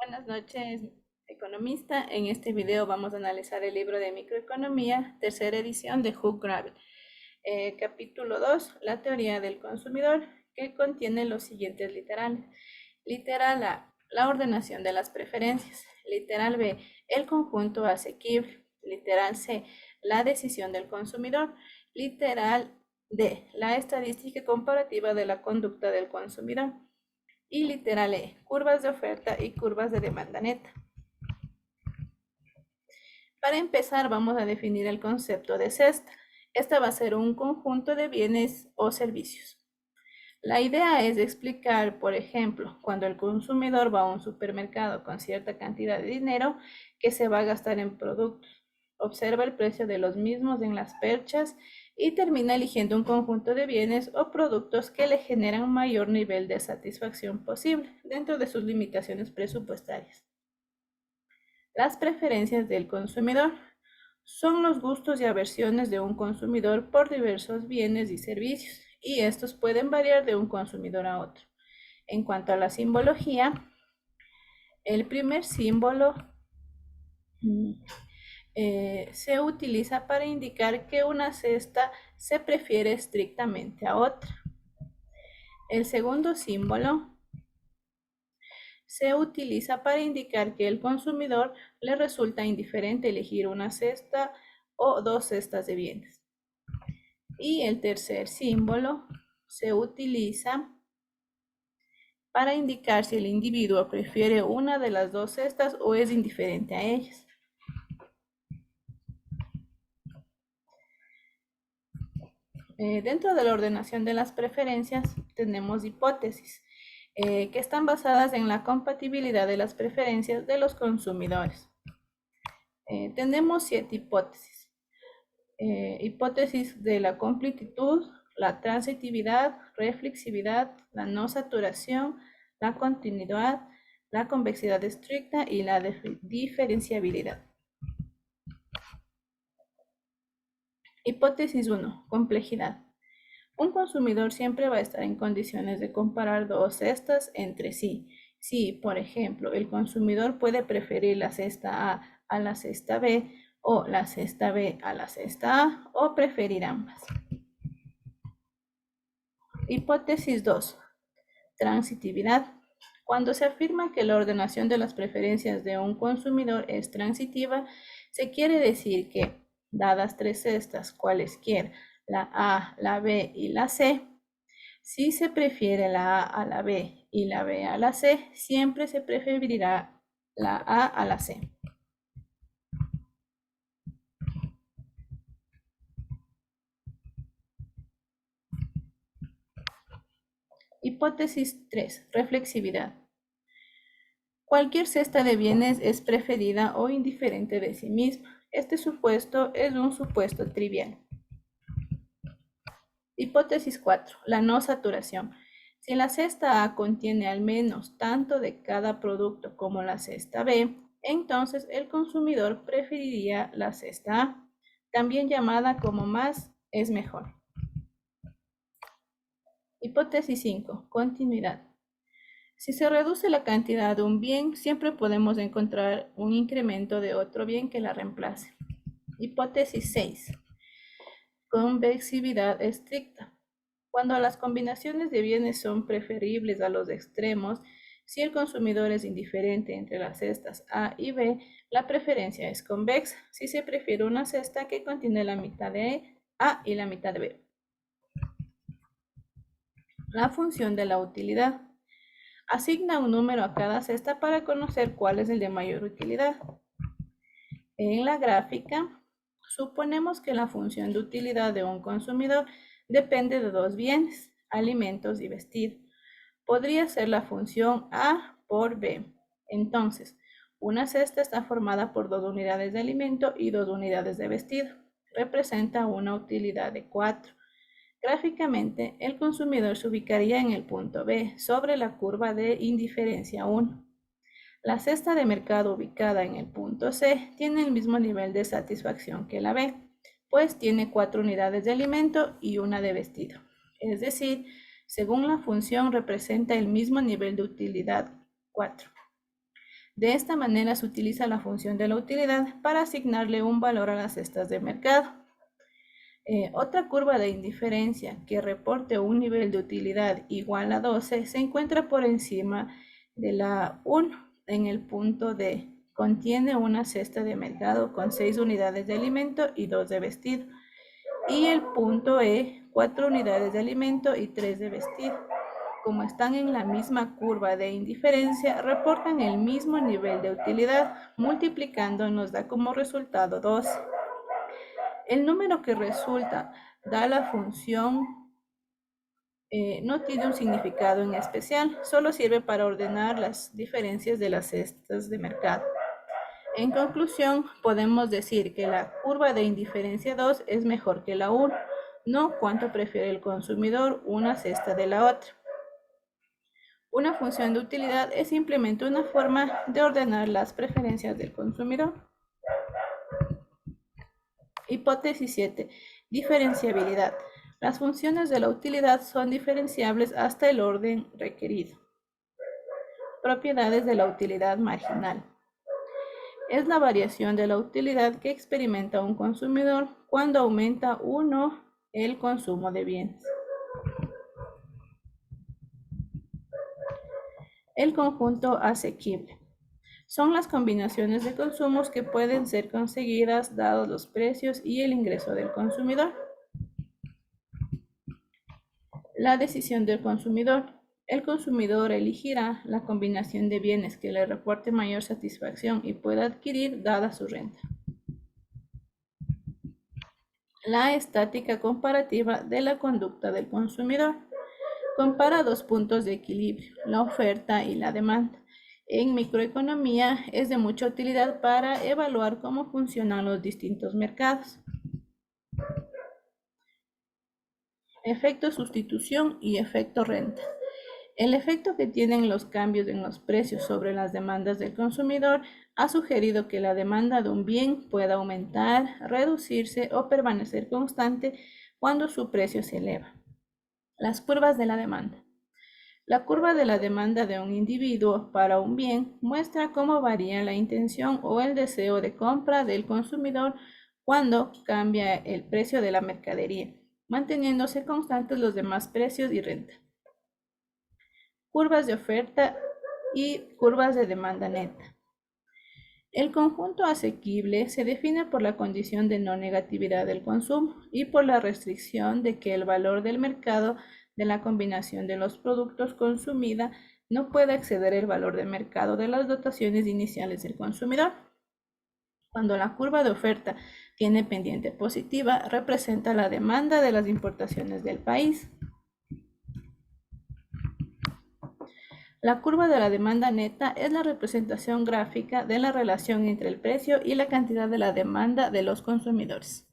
Buenas noches, economista. En este video vamos a analizar el libro de microeconomía, tercera edición de Hugh Gravel. Capítulo 2, la teoría del consumidor, que contiene los siguientes literales. Literal A, la ordenación de las preferencias. Literal B, el conjunto asequible. Literal C, la decisión del consumidor. Literal D, la estadística comparativa de la conducta del consumidor. Y literal E, curvas de oferta y curvas de demanda neta. Para empezar, vamos a definir el concepto de cesta. Esta va a ser un conjunto de bienes o servicios. La idea es explicar, por ejemplo, cuando el consumidor va a un supermercado con cierta cantidad de dinero que se va a gastar en productos. Observa el precio de los mismos en las perchas y termina eligiendo un conjunto de bienes o productos que le generan un mayor nivel de satisfacción posible dentro de sus limitaciones presupuestarias. Las preferencias del consumidor son los gustos y aversiones de un consumidor por diversos bienes y servicios, y estos pueden variar de un consumidor a otro. En cuanto a la simbología, el primer símbolo se utiliza para indicar que una cesta se prefiere estrictamente a otra. El segundo símbolo se utiliza para indicar que el consumidor le resulta indiferente elegir una cesta o dos cestas de bienes. Y el tercer símbolo se utiliza para indicar si el individuo prefiere una de las dos cestas o es indiferente a ellas. Dentro de la ordenación de las preferencias tenemos hipótesis que están basadas en la compatibilidad de las preferencias de los consumidores. Tenemos 7 hipótesis. Hipótesis de la completitud, la transitividad, reflexividad, la no saturación, la continuidad, la convexidad estricta y la diferenciabilidad. Hipótesis 1. Complejidad. Un consumidor siempre va a estar en condiciones de comparar dos cestas entre sí. Si, por ejemplo, el consumidor puede preferir la cesta A la cesta B o la cesta B a la cesta A o preferir ambas. Hipótesis 2. Transitividad. Cuando se afirma que la ordenación de las preferencias de un consumidor es transitiva, se quiere decir que, dadas tres cestas cualesquiera, la A, la B y la C, si se prefiere la A la B y la B a la C, siempre se preferirá la A a la C. Hipótesis 3. Reflexividad. Cualquier cesta de bienes es preferida o indiferente de sí misma. Este supuesto es un supuesto trivial. Hipótesis 4. La no saturación. Si la cesta A contiene al menos tanto de cada producto como la cesta B, entonces el consumidor preferiría la cesta A, también llamada como más es mejor. Hipótesis 5. Continuidad. Si se reduce la cantidad de un bien, siempre podemos encontrar un incremento de otro bien que la reemplace. Hipótesis 6. Convexividad estricta. Cuando las combinaciones de bienes son preferibles a los extremos, si el consumidor es indiferente entre las cestas A y B, la preferencia es convexa, si se prefiere una cesta que contiene la mitad de A y la mitad de B. La función de la utilidad. Asigna un número a cada cesta para conocer cuál es el de mayor utilidad. En la gráfica, suponemos que la función de utilidad de un consumidor depende de dos bienes, alimentos y vestido. Podría ser la función A por B. Entonces, una cesta está formada por 2 unidades de alimento y 2 unidades de vestido. Representa una utilidad de 4. Gráficamente, el consumidor se ubicaría en el punto B, sobre la curva de indiferencia 1. La cesta de mercado ubicada en el punto C tiene el mismo nivel de satisfacción que la B, pues tiene 4 unidades de alimento y una de vestido. Es decir, según la función representa el mismo nivel de utilidad 4. De esta manera se utiliza la función de la utilidad para asignarle un valor a las cestas de mercado. Otra curva de indiferencia que reporte un nivel de utilidad igual a 12 se encuentra por encima de la 1 en el punto D. Contiene una cesta de mercado con 6 unidades de alimento y 2 de vestido. Y el punto E, 4 unidades de alimento y 3 de vestido. Como están en la misma curva de indiferencia, reportan el mismo nivel de utilidad. Multiplicando nos da como resultado 12. El número que resulta da la función no tiene un significado en especial, solo sirve para ordenar las diferencias de las cestas de mercado. En conclusión, podemos decir que la curva de indiferencia 2 es mejor que la 1, no cuánto prefiere el consumidor una cesta de la otra. Una función de utilidad es simplemente una forma de ordenar las preferencias del consumidor. Hipótesis 7. Diferenciabilidad. Las funciones de la utilidad son diferenciables hasta el orden requerido. Propiedades de la utilidad marginal. Es la variación de la utilidad que experimenta un consumidor cuando aumenta uno el consumo de bienes. El conjunto asequible. Son las combinaciones de consumos que pueden ser conseguidas dados los precios y el ingreso del consumidor. La decisión del consumidor. El consumidor elegirá la combinación de bienes que le reporte mayor satisfacción y pueda adquirir dada su renta. La estática comparativa de la conducta del consumidor. Compara dos puntos de equilibrio, la oferta y la demanda. En microeconomía es de mucha utilidad para evaluar cómo funcionan los distintos mercados. Efecto sustitución y efecto renta. El efecto que tienen los cambios en los precios sobre las demandas del consumidor ha sugerido que la demanda de un bien pueda aumentar, reducirse o permanecer constante cuando su precio se eleva. Las curvas de la demanda. La curva de la demanda de un individuo para un bien muestra cómo varía la intención o el deseo de compra del consumidor cuando cambia el precio de la mercadería, manteniéndose constantes los demás precios y renta. Curvas de oferta y curvas de demanda neta. El conjunto asequible se define por la condición de no negatividad del consumo y por la restricción de que el valor del mercado de la combinación de los productos consumida no puede exceder el valor de mercado de las dotaciones iniciales del consumidor. Cuando la curva de oferta tiene pendiente positiva, representa la demanda de las importaciones del país. La curva de la demanda neta es la representación gráfica de la relación entre el precio y la cantidad de la demanda de los consumidores.